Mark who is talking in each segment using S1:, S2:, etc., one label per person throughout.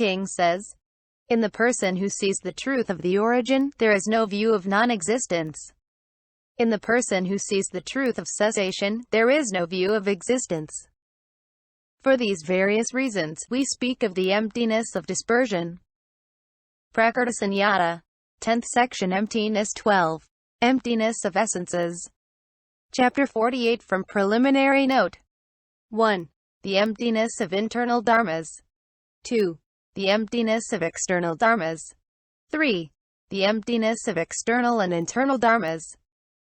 S1: King says, in the person who sees the truth of the origin, there is no view of non-existence. In the person who sees the truth of cessation, there is no view of existence. For these various reasons, we speak of the emptiness of dispersion. Pravardhasunyata. 10th section. Emptiness. 12. Emptiness of essences. Chapter 48. From preliminary note. 1. The emptiness of internal dharmas. 2. The emptiness of external dharmas. 3. The emptiness of external and internal dharmas.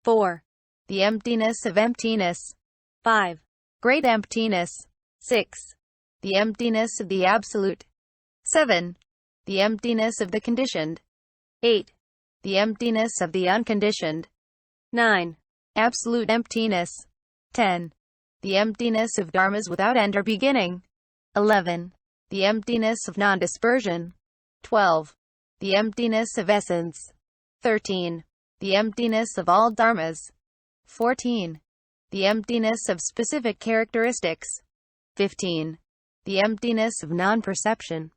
S1: 4. The emptiness of emptiness. 5. Great emptiness. 6. The emptiness of the absolute. 7. The emptiness of the conditioned. 8. The emptiness of the unconditioned. 9. Absolute emptiness. 10. The emptiness of dharmas without end or beginning. 11. The emptiness of non-dispersion. 12. The emptiness of essence. 13. The emptiness of all dharmas. 14. The emptiness of specific characteristics. 15. The emptiness of non-perception.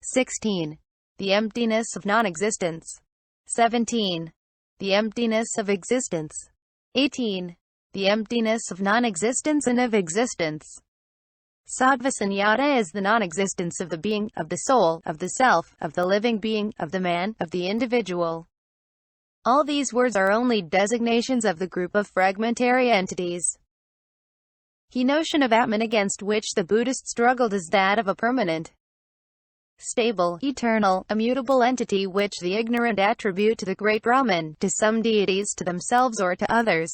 S1: 16. The emptiness of non-existence. 17. The emptiness of existence. 18. The emptiness of non-existence and of existence. Sattvasunyata is the non-existence of the being, of the soul, of the self, of the living being, of the man, of the individual. All these words are only designations of the group of fragmentary entities. The notion of Atman against which the Buddhists struggled is that of a permanent, stable, eternal, immutable entity which the ignorant attribute to the great Brahman, to some deities, to themselves or to others.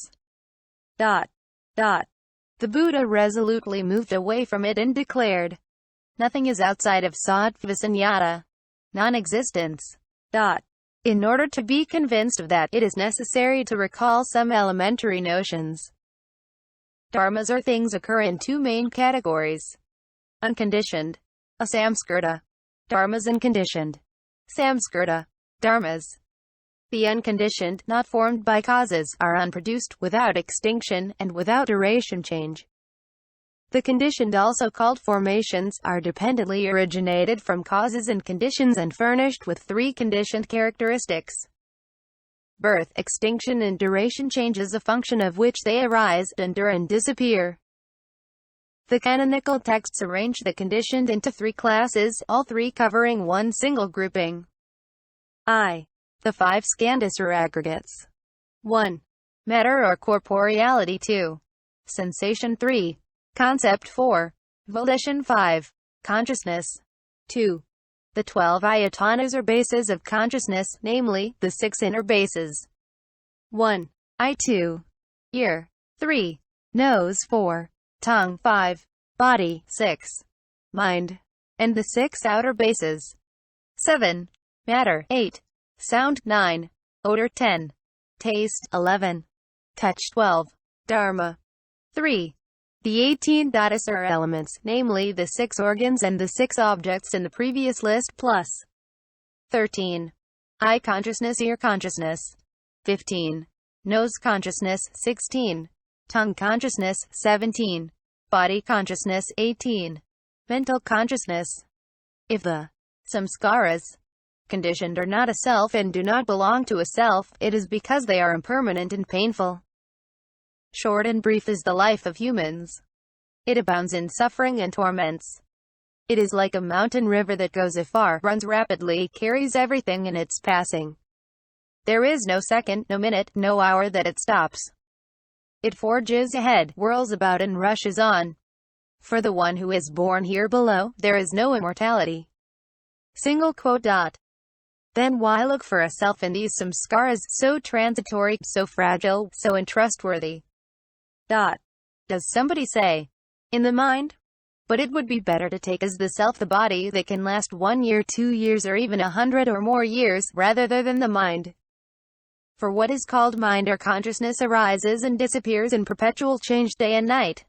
S1: The Buddha resolutely moved away from it and declared, nothing is outside of Sattvasunyata, non-existence. In order to be convinced of that, it is necessary to recall some elementary notions. Dharmas or things occur in two main categories. Unconditioned, asamskrita. Dharmas and conditioned, samskrita. Dharmas. The unconditioned, not formed by causes, are unproduced, without extinction, and without duration change. The conditioned, also called formations, are dependently originated from causes and conditions and furnished with three conditioned characteristics: birth, extinction and duration change, as a function of which they arise, endure and disappear. The canonical texts arrange the conditioned into three classes, all three covering one single grouping. The five skandhas or aggregates. 1. Matter or corporeality. 2. Sensation. 3. Concept. 4. Volition. 5. Consciousness. 2. The 12 ayatanas or bases of consciousness, namely, the 6 inner bases. 1. Eye. 2. Ear. 3. Nose. 4. Tongue. 5. Body. 6. Mind. And the 6 outer bases. 7. Matter. 8. Sound. 9. Odor. 10. Taste. 11. Touch. 12. Dharma. 3. The 18 dhatus or elements, namely the 6 organs and the 6 objects in the previous list, plus 13. Eye consciousness, ear consciousness. 15. Nose consciousness. 16. Tongue consciousness. 17. Body consciousness. 18. Mental consciousness. If the samskaras, conditioned, are not a self and do not belong to a self, it is because they are impermanent and painful. Short and brief is the life of humans. It abounds in suffering and torments. It is like a mountain river that goes afar, runs rapidly, carries everything in its passing. There is no second, no minute, no hour that it stops. It forges ahead, whirls about and rushes on. For the one who is born here below, there is no immortality. Single quote. Then why look for a self in these samskaras, so transitory, so fragile, so untrustworthy? Does somebody say, in the mind? But it would be better to take as the self the body that can last 1 year, 2 years, or even 100 or more years, rather than the mind. For what is called mind or consciousness arises and disappears in perpetual change day and night.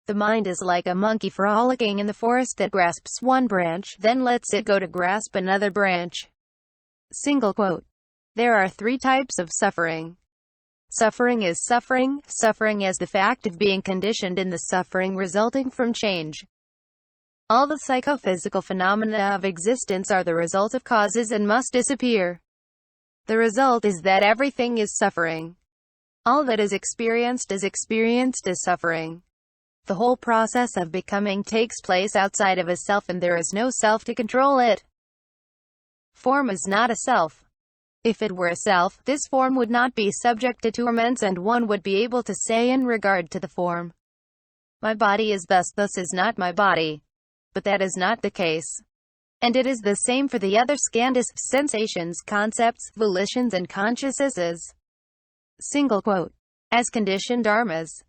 S1: The mind is like a monkey frolicking in the forest that grasps one branch, then lets it go to grasp another branch. Single quote. There are 3 types of suffering. Suffering is suffering as the fact of being conditioned in the suffering resulting from change. All the psychophysical phenomena of existence are the result of causes and must disappear. The result is that everything is suffering. All that is experienced as suffering. The whole process of becoming takes place outside of a self, and there is no self to control it. Form is not a self. If it were a self, this form would not be subject to torments, and one would be able to say in regard to the form, "My body is thus is not my body." But that is not the case. And it is the same for the other skandhas, sensations, concepts, volitions, and consciousnesses. Single quote. As conditioned dharmas,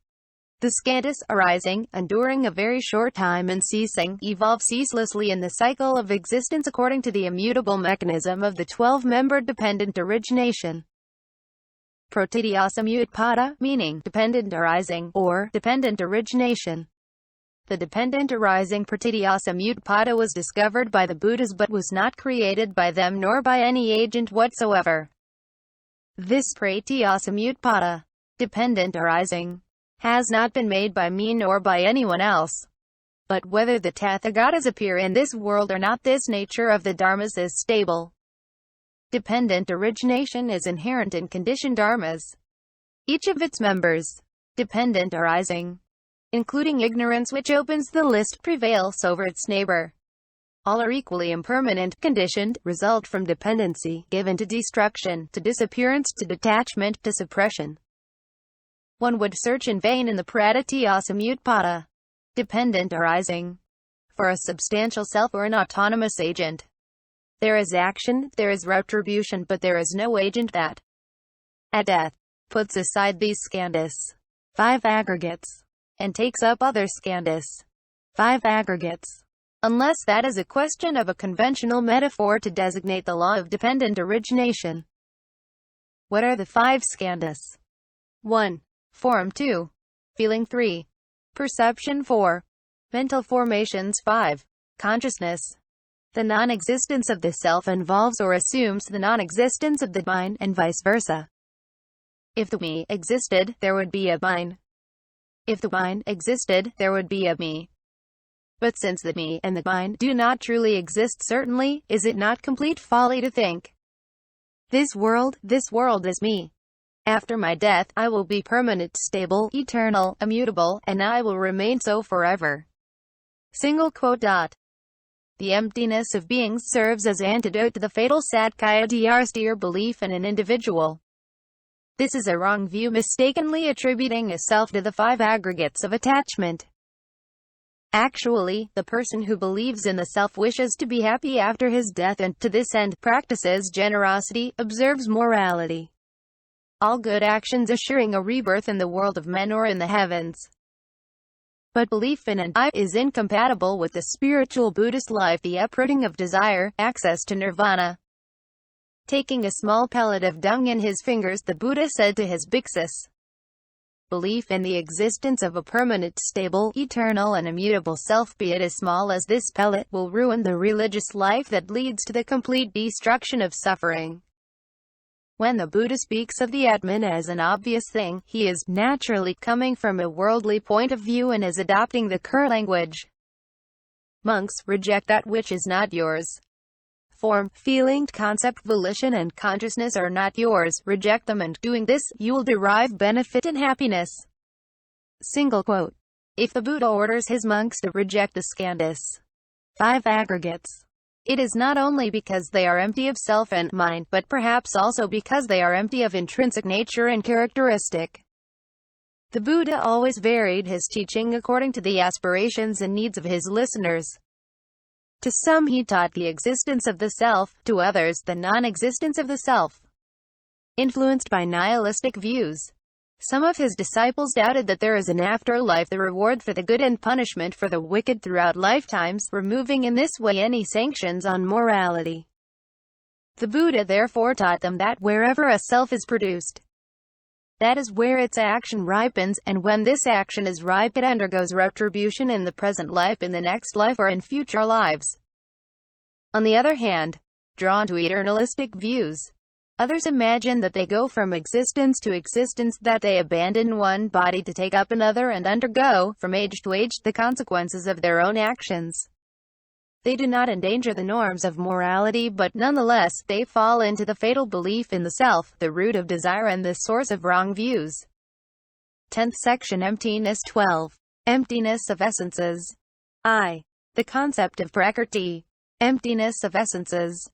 S1: the skandhas, arising, enduring a very short time and ceasing, evolve ceaselessly in the cycle of existence according to the immutable mechanism of the 12-membered dependent origination. Pratityasamutpada, meaning dependent arising, or dependent origination. The dependent arising pratityasamutpada was discovered by the Buddhas but was not created by them nor by any agent whatsoever. This pratityasamutpada, dependent arising, has not been made by me nor by anyone else. But whether the Tathagatas appear in this world or not, this nature of the dharmas is stable. Dependent origination is inherent in conditioned dharmas. Each of its members, dependent arising, including ignorance which opens the list, prevails over its neighbor. All are equally impermanent, conditioned, result from dependency, given to destruction, to disappearance, to detachment, to suppression. One would search in vain in the pratityasamutpada, dependent arising, for a substantial self or an autonomous agent. There is action, there is retribution, but there is no agent that, at death, puts aside these skandhas, 5 aggregates, and takes up other skandhas, 5 aggregates. Unless that is a question of a conventional metaphor to designate the law of dependent origination. What are the 5 skandhas? 1. Form. 2. Feeling. 3. Perception. 4. Mental formations. 5. Consciousness. The non-existence of the self involves or assumes the non-existence of the mind, and vice versa. If the me existed, there would be a mind. If the mind existed, there would be a me. But since the me and the mind do not truly exist, certainly, is it not complete folly to think, this world is me. After my death, I will be permanent, stable, eternal, immutable, and I will remain so forever. Single quote. The emptiness of being serves as antidote to the fatal satkaya belief in an individual. This is a wrong view, mistakenly attributing a self to the 5 aggregates of attachment. Actually, the person who believes in the self wishes to be happy after his death and, to this end, practices generosity, observes morality. All good actions assuring a rebirth in the world of men or in the heavens. But belief in an I is incompatible with the spiritual Buddhist life, the uprooting of desire, access to nirvana. Taking a small pellet of dung in his fingers, the Buddha said to his bhikkhus, belief in the existence of a permanent, stable, eternal and immutable self, be it as small as this pellet, will ruin the religious life that leads to the complete destruction of suffering. When the Buddha speaks of the Atman as an obvious thing, he is naturally coming from a worldly point of view and is adopting the current language. Monks reject that which is not yours. Form, feeling, concept, volition and consciousness are not yours. Reject them, and doing this, you will derive benefit and happiness. Single quote. If the Buddha orders his monks to reject the skandhas, 5 aggregates, it is not only because they are empty of self and mind, but perhaps also because they are empty of intrinsic nature and characteristic. The Buddha always varied his teaching according to the aspirations and needs of his listeners. To some he taught the existence of the self, to others the non-existence of the self. Influenced by nihilistic views, some of his disciples doubted that there is an afterlife, the reward for the good and punishment for the wicked throughout lifetimes, removing in this way any sanctions on morality. The Buddha therefore taught them that wherever a self is produced, that is where its action ripens, and when this action is ripe it undergoes retribution in the present life, in the next life, or in future lives. On the other hand, drawn to eternalistic views, others imagine that they go from existence to existence, that they abandon one body to take up another and undergo, from age to age, the consequences of their own actions. They do not endanger the norms of morality, but nonetheless, they fall into the fatal belief in the self, the root of desire and the source of wrong views. 10th section. Emptiness. 12. Emptiness of essences. The concept of prakrti. Emptiness of essences.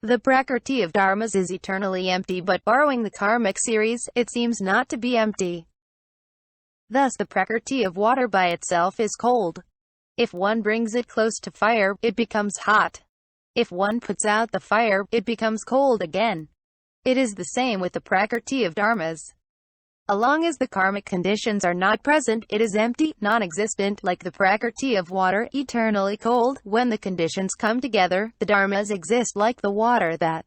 S1: The prakrti of dharmas is eternally empty, but borrowing the karmic series, it seems not to be empty. Thus the prakrti of water by itself is cold. If one brings it close to fire, it becomes hot. If one puts out the fire, it becomes cold again. It is the same with the prakrti of dharmas. As long as the karmic conditions are not present, it is empty, non-existent, like the prakrti of water, eternally cold. When the conditions come together, the dharmas exist like the water that